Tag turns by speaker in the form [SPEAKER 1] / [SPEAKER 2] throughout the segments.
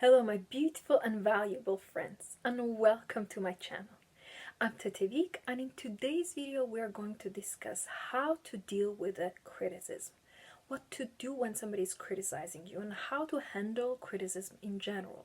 [SPEAKER 1] Hello, my beautiful and valuable friends, and welcome to my channel. I'm Tetevik, and in today's video, we're going to discuss how to deal with a criticism, what to do when somebody is criticizing you, and how to handle criticism in general.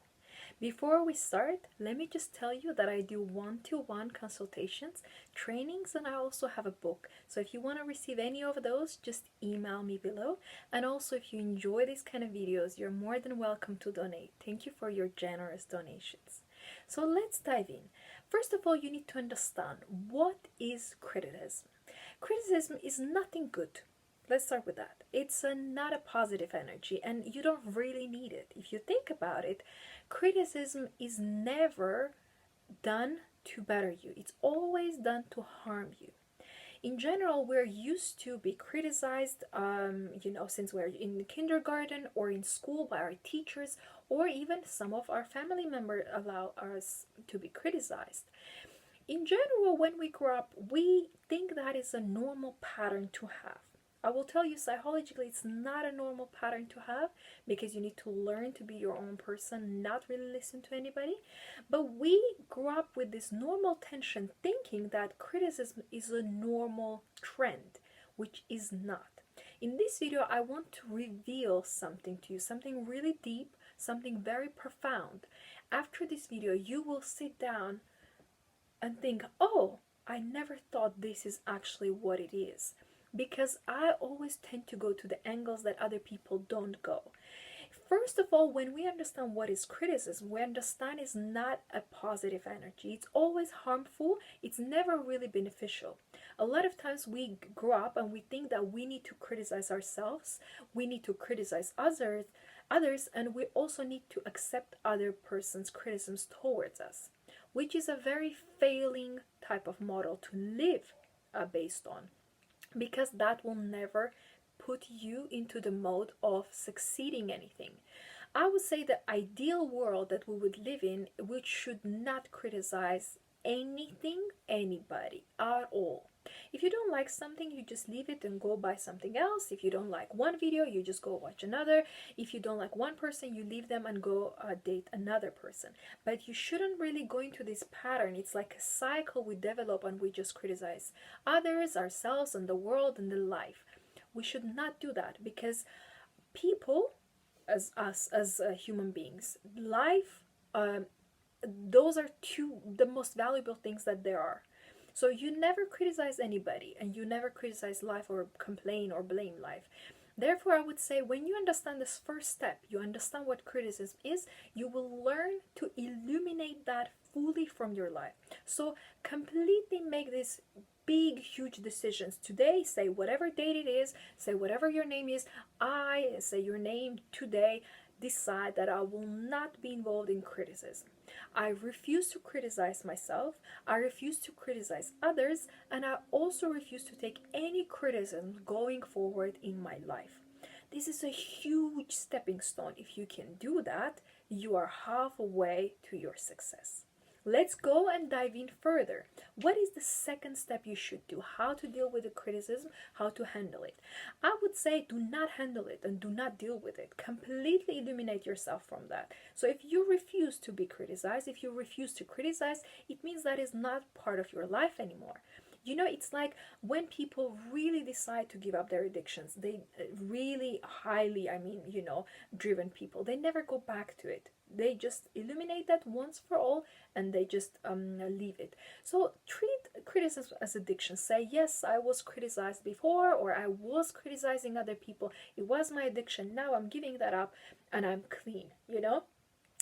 [SPEAKER 1] Before we start, let me just tell you that I do one-to-one consultations, trainings, and I also have a book. So if you want to receive any of those, just email me below. And also, if you enjoy these kind of videos, you're more than welcome to donate. Thank you for your generous donations. So let's dive in. First of all, you need to understand what is criticism. Criticism is nothing good. Let's start with that. It's not a positive energy, and you don't really need it. If you think about it, criticism is never done to better you. It's always done to harm you. In general, we're used to be criticized, since we're in kindergarten or in school by our teachers, or even some of our family members allow us to be criticized. In general, when we grow up, we think that is a normal pattern to have. I will tell you, psychologically, it's not a normal pattern to have because you need to learn to be your own person, not really listen to anybody. But we grew up with this normal tension, thinking that criticism is a normal trend, which is not. In this video, I want to reveal something to you, something really deep, something very profound. After this video, you will sit down and think, oh, I never thought this is actually what it is. Because I always tend to go to the angles that other people don't go. First of all, when we understand what is criticism, we understand it's not a positive energy. It's always harmful. It's never really beneficial. A lot of times we grow up and we think that we need to criticize ourselves, we need to criticize others, and we also need to accept other person's criticisms towards us, which is a very failing type of model to live based on, because that will never put you into the mode of succeeding anything. I would say the ideal world that we would live in, which should not criticize anything, anybody at all. If you don't like something, you just leave it and go buy something else. If you don't like one video, you just go watch another. If you don't like one person, you leave them and go date another person. But you shouldn't really go into this pattern. It's like a cycle we develop and we just criticize others, ourselves, and the world and the life. We should not do that, because people, as us, as human beings, life, those are the most valuable things that there are. So you never criticize anybody, and you never criticize life or complain or blame life. Therefore, I would say, when you understand this first step, you understand what criticism is, you will learn to illuminate that fully from your life. So completely make this big, huge decisions today. Say whatever date it is, say whatever your name is. I say your name today. Decide that I will not be involved in criticism. I refuse to criticize myself, I refuse to criticize others, and I also refuse to take any criticism going forward in my life. This is a huge stepping stone. If you can do that, you are halfway to your success. Let's go and dive in further. What is the second step you should do? How to deal with the criticism, how to handle it. I would say, do not handle it and do not deal with it. Completely eliminate yourself from that. So if you refuse to be criticized, if you refuse to criticize, it means that is not part of your life anymore. You know, it's like when people really decide to give up their addictions, they really highly, driven people, they never go back to it. They just eliminate that once for all, and they just leave it. So treat criticism as addiction. Say, yes, I was criticized before, or I was criticizing other people. It was my addiction. Now I'm giving that up and I'm clean,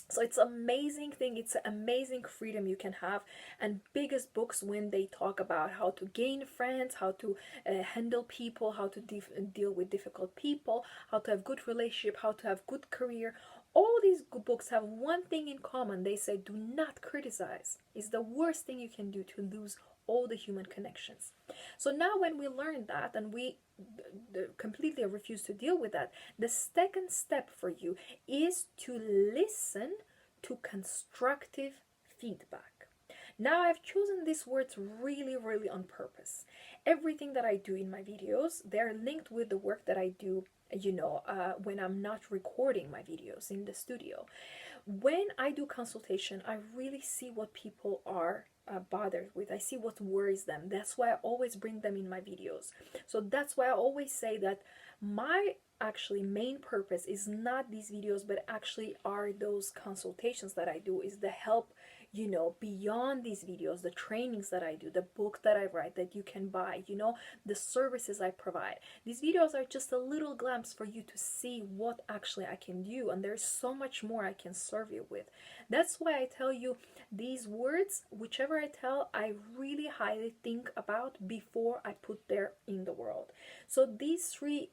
[SPEAKER 1] So it's an amazing thing. It's an amazing freedom you can have. And biggest books, when they talk about how to gain friends, how to handle people, how to deal with difficult people, how to have good relationship, how to have good career, all these books have one thing in common. They say, do not criticize. It's the worst thing you can do to lose all the human connections. So now when we learn that and we completely refuse to deal with that, the second step for you is to listen to constructive feedback. Now, I've chosen these words really, really on purpose. Everything that I do in my videos, they're linked with the work that I do when I'm not recording my videos in the studio. When I do consultation, I really see what people are bothered with. I see what worries them. That's why I always bring them in my videos. So that's why I always say that my actually main purpose is not these videos, but actually are those consultations that I do, is the help, beyond these videos, the trainings that I do, the book that I write that you can buy, the services I provide. These videos are just a little glimpse for you to see what actually I can do, and there's so much more I can serve you with. That's why I tell you these words, whichever I tell, I really highly think about before I put there in the world. So these three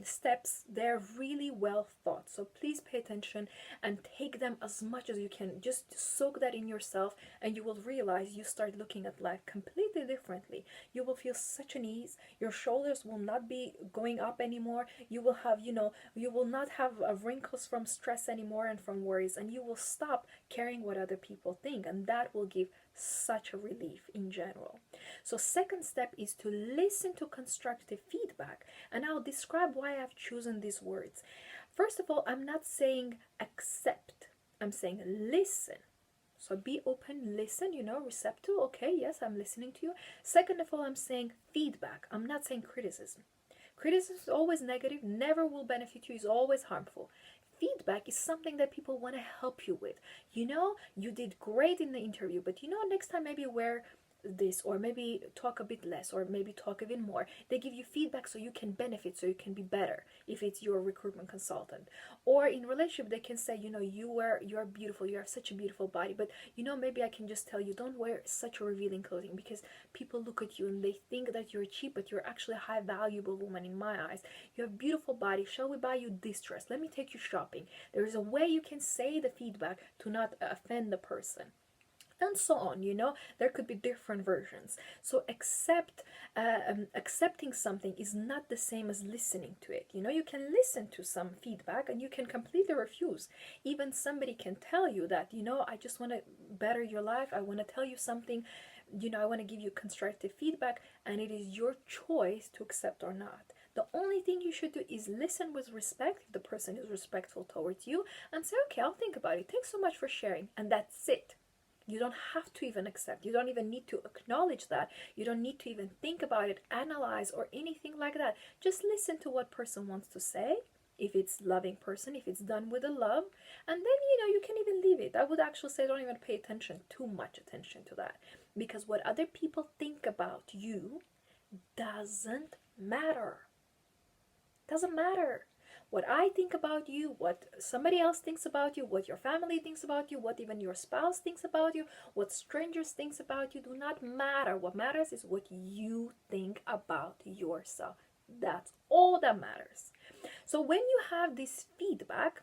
[SPEAKER 1] steps, they're really well thought. So please pay attention and take them as much as you can. Just soak that in yourself, and you will realize you start looking at life completely differently. You will feel such an ease. Your shoulders will not be going up anymore. You will have, you will not have wrinkles from stress anymore and from worries, and you will stop caring what other people think, and that will give such a relief in general. So second step is to listen to constructive feedback, and I'll describe why I've chosen these words. First of all, I'm not saying accept, I'm saying listen. So be open, listen, receptive. Okay, yes, I'm listening to you. Second of all, I'm saying feedback. I'm not saying criticism. Criticism is always negative, never will benefit you, is always harmful. Feedback is something that people want to help you with. You did great in the interview, but next time maybe wear this, or maybe talk a bit less, or maybe talk even more. They give you feedback so you can benefit, so you can be better if it's your recruitment consultant. Or in relationship, they can say, you're beautiful, you have such a beautiful body, but maybe I can just tell you, don't wear such a revealing clothing, because people look at you and they think that you're cheap, but you're actually a high valuable woman in my eyes. You have a beautiful body, shall we buy you this dress, let me take you shopping. There is a way you can say the feedback to not offend the person, and so on. There could be different versions. So accepting something is not the same as listening to it. You can listen to some feedback and you can completely refuse. Even somebody can tell you that, I just want to better your life, I want to tell you something, I want to give you constructive feedback, and it is your choice to accept or not. The only thing you should do is listen with respect, if the person is respectful towards you, and say, okay, I'll think about it, thanks so much for sharing, and that's it. You don't have to even accept. You don't even need to acknowledge that. You don't need to even think about it, analyze, or anything like that. Just listen to what person wants to say. If it's loving person, if it's done with a love, and then you can even leave it. I would actually say don't even pay too much attention to that, because what other people think about you doesn't matter. Doesn't matter. What I think about you, what somebody else thinks about you, what your family thinks about you, what even your spouse thinks about you, what strangers thinks about you, do not matter. What matters is what you think about yourself. That's all that matters. So when you have this feedback,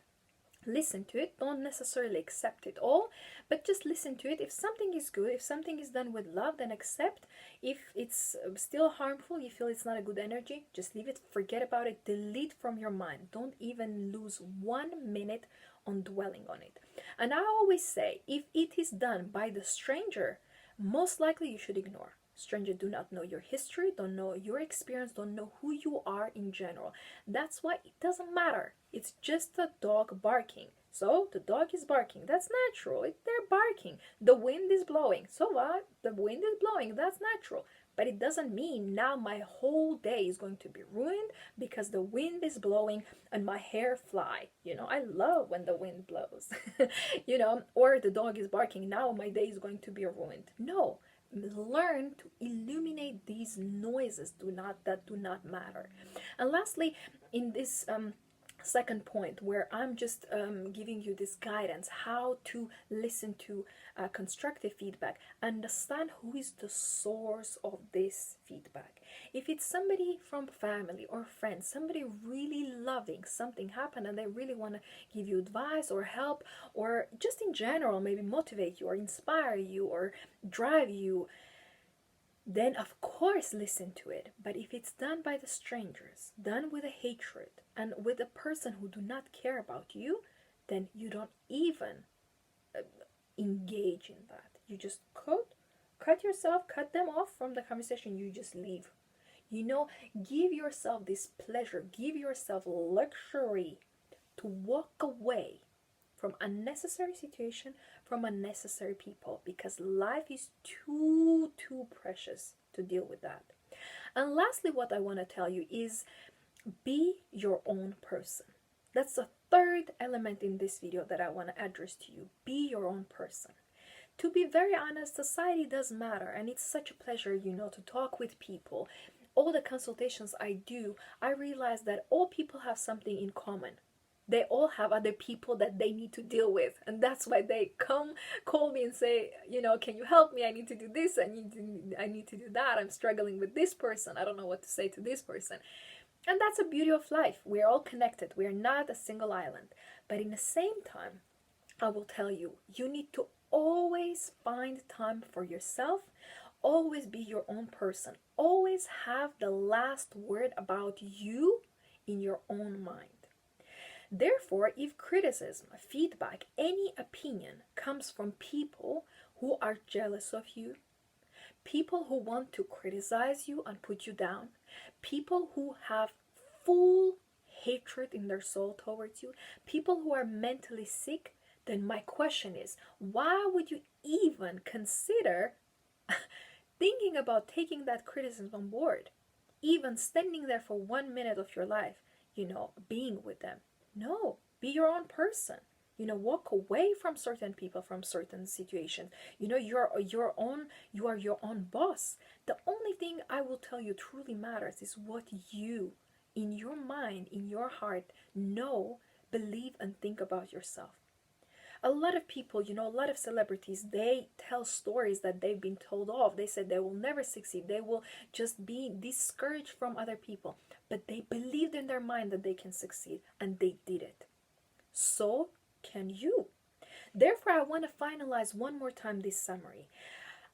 [SPEAKER 1] listen to it. Don't necessarily accept it all, but just listen to it. If something is good, if something is done with love, then accept. If it's still harmful, you feel it's not a good energy, just leave it, forget about it, delete from your mind. Don't even lose 1 minute on dwelling on it. And I always say, if it is done by the stranger, most likely you should ignore. Strangers do not know your history, don't know your experience, don't know who you are in general. That's why it doesn't matter. It's just a dog barking. So the dog is barking. That's natural. They're barking. The wind is blowing. So what? The wind is blowing. That's natural. But it doesn't mean now my whole day is going to be ruined because the wind is blowing and my hair fly. I love when the wind blows. Or the dog is barking. Now my day is going to be ruined. No. Learn to eliminate these noises that do not matter. And lastly, in this second point, where I'm just giving you this guidance how to listen to constructive feedback, understand who is the source of this feedback. If it's somebody from family or friends, somebody really loving, something happened and they really want to give you advice or help, or just in general maybe motivate you or inspire you or drive you, then of course listen to it. But if it's done by the strangers, done with a hatred and with a person who do not care about you, then you don't even engage in that. You just cut yourself, cut them off from the conversation. You just leave. You know, give yourself this pleasure, give yourself luxury to walk away from unnecessary situation, from unnecessary people, because life is too precious to deal with that. And lastly, what I want to tell you is be your own person. That's the third element in this video that I want to address to you. Be your own person. To be very honest, society does matter, and it's such a pleasure, to talk with people. All the consultations I do, I realize that all people have something in common. They all have other people that they need to deal with, and that's why they come call me and say, can you help me? I need to do this, I need to do that. I'm struggling with this person. I don't know what to say to this person. And that's the beauty of life. We're all connected. We're not a single island. But in the same time, I will tell you, you need to always find time for yourself. Always be your own person. Always have the last word about you in your own mind. Therefore, if criticism, feedback, any opinion comes from people who are jealous of you, people who want to criticize you and put you down, people who have full hatred in their soul towards you, people who are mentally sick, then my question is, why would you even consider thinking about taking that criticism on board? Even standing there for 1 minute of your life, being with them. No, be your own person. Walk away from certain people, from certain situations. You are your own boss. The only thing I will tell you truly matters is what you, in your mind, in your heart, know, believe, and think about yourself. A lot of people, a lot of celebrities, they tell stories that they've been told off. They said they will never succeed. They will just be discouraged from other people. But they believed in their mind that they can succeed, and they did it. So can you. Therefore, I want to finalize one more time this summary.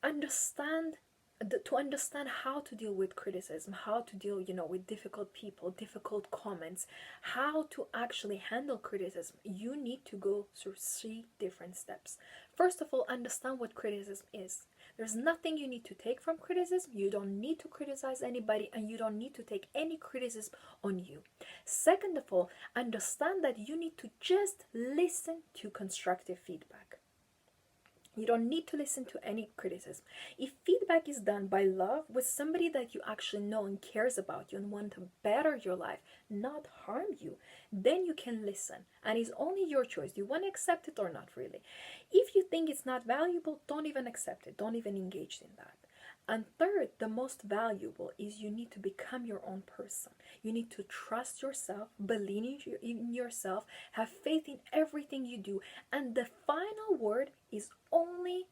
[SPEAKER 1] To understand how to deal with criticism, how to deal, with difficult people, difficult comments, how to actually handle criticism, you need to go through 3 different steps. First of all, understand what criticism is. There's nothing you need to take from criticism. You don't need to criticize anybody, and you don't need to take any criticism on you. Second of all, understand that you need to just listen to constructive feedback. You don't need to listen to any criticism. If feedback is done by love, with somebody that you actually know and cares about you and want to better your life, not harm you, then you can listen. And it's only your choice. Do you want to accept it or not, really? If you think it's not valuable, don't even accept it. Don't even engage in that. And third, the most valuable is you need to become your own person. You need to trust yourself, believe in yourself, have faith in everything you do, and the final word is only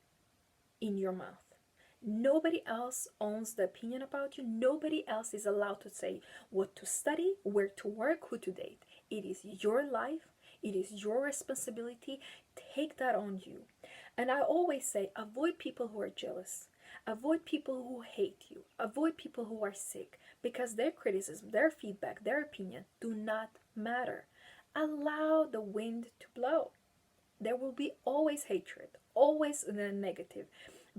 [SPEAKER 1] in your mouth. Nobody else owns the opinion about you. Nobody else is allowed to say what to study, where to work, who to date. It is your life. It is your responsibility. Take that on you. And I always say, avoid people who are jealous. Avoid people who hate you. Avoid people who are sick, because their criticism, their feedback, their opinion do not matter. Allow the wind to blow. There will be always hatred, always the negative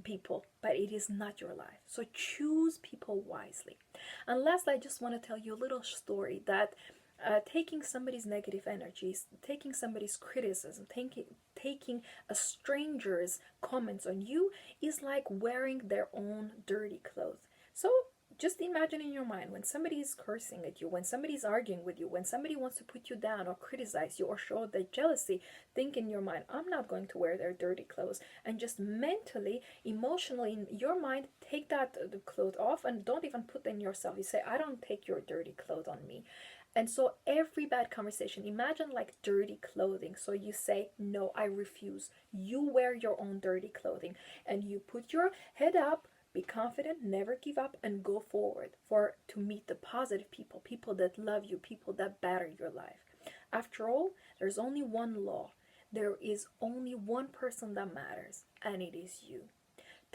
[SPEAKER 1] people, but it is not your life. So choose people wisely. And lastly, I just want to tell you a little story that taking somebody's negative energies, taking somebody's criticism, taking a stranger's comments on you is like wearing their own dirty clothes. So just imagine in your mind, when somebody is cursing at you, when somebody is arguing with you, when somebody wants to put you down or criticize you or show their jealousy, think in your mind, I'm not going to wear their dirty clothes. And just mentally, emotionally, in your mind, take that the clothes off and don't even put them yourself. You say, I don't take your dirty clothes on me. And so every bad conversation, imagine like dirty clothing. So you say, no, I refuse. You wear your own dirty clothing and you put your head up, be confident, never give up, and go forward to meet the positive people, people that love you, people that better your life. After all, there's only one law. There is only one person that matters, and it is you.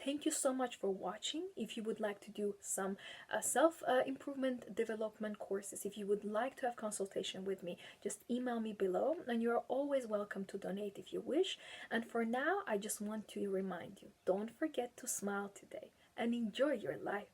[SPEAKER 1] Thank you so much for watching. If you would like to do some self-improvement development courses, if you would like to have consultation with me, just email me below, and you're always welcome to donate if you wish. And for now, I just want to remind you, don't forget to smile today and enjoy your life.